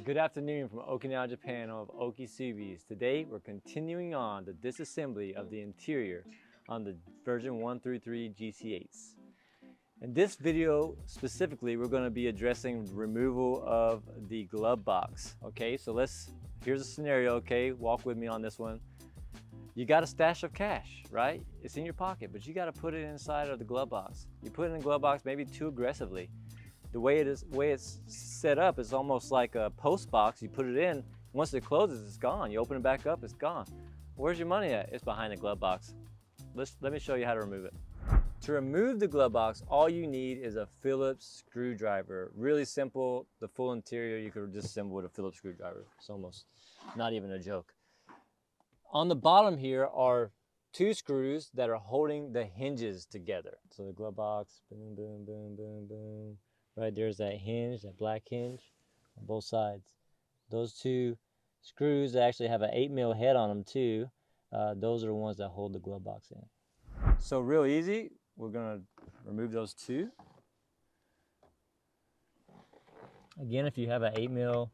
Good afternoon from Okinawa, Japan of Oki Subies. Today we're continuing on the disassembly of the interior on the version 1-3 GC8s. In this video specifically, we're going to be addressing removal of the glove box. Okay, so here's a scenario, okay? Walk with me on this one. You got a stash of cash, right? It's in your pocket, but you got to put it inside of the glove box. You put it in the glove box maybe too aggressively. The way it's set up is almost like a post box. You put it in, once it closes, it's gone. You open it back up, it's gone. Where's your money at? It's behind the glove box. Let me show you how to remove it. To remove the glove box, all you need is a Phillips screwdriver. Really simple. The full interior you could disassemble with a Phillips screwdriver. It's almost not even a joke. On the bottom here are two screws that are holding the hinges together. So the glove box, boom, boom, boom, boom, boom. Right, there's that hinge, that black hinge on both sides. Those two screws actually have an 8mm head on them too. Those are the ones that hold the glove box in. So real easy, we're gonna remove those two. Again, if you have an 8mm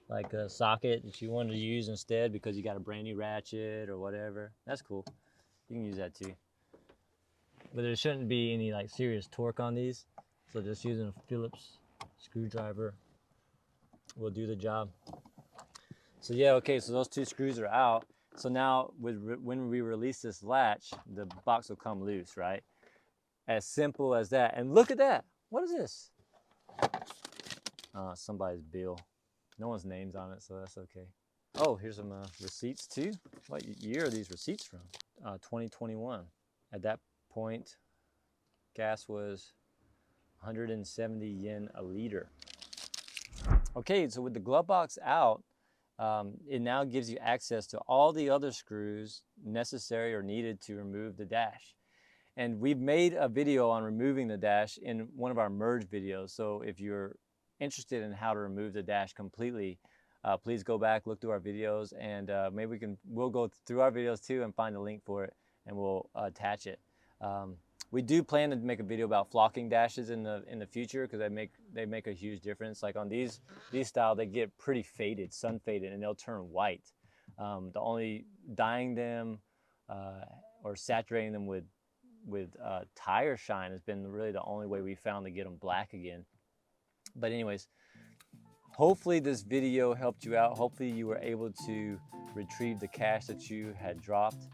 like a socket that you wanted to use instead because you got a brand new ratchet or whatever, that's cool. You can use that too. But there shouldn't be any like serious torque on these. So just using a Phillips screwdriver will do the job. So yeah, okay, so those two screws are out. So now when we release this latch, the box will come loose, right? As simple as that. And look at that. What is this? Somebody's bill. No one's name's on it, so that's okay. Oh, here's some receipts too. What year are these receipts from? 2021. At that point, gas was 170 yen a liter. Okay, so with the glove box out, it now gives you access to all the other screws necessary or needed to remove the dash. And we've made a video on removing the dash in one of our merge videos. So if you're interested in how to remove the dash completely, please go back, look through our videos, and maybe we'll go through our videos too and find a link for it, and we'll attach it. We do plan to make a video about flocking dashes in the future because they make a huge difference. Like on these style, they get pretty faded, sun faded, and they'll turn white. The only dyeing them or saturating them with tire shine has been really the only way we found to get them black again. But anyways, hopefully this video helped you out. Hopefully you were able to retrieve the cash that you had dropped.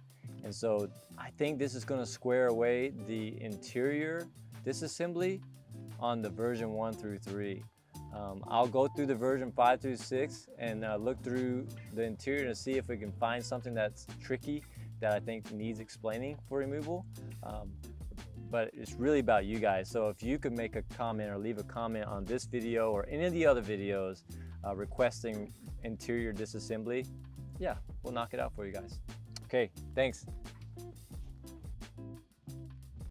And so I think this is going to square away the interior disassembly on the version 1-3. I'll go through the version 5-6 and look through the interior to see if we can find something that's tricky that I think needs explaining for removal. But it's really about you guys. So if you could make a comment or leave a comment on this video or any of the other videos requesting interior disassembly, yeah, we'll knock it out for you guys. Okay, thanks.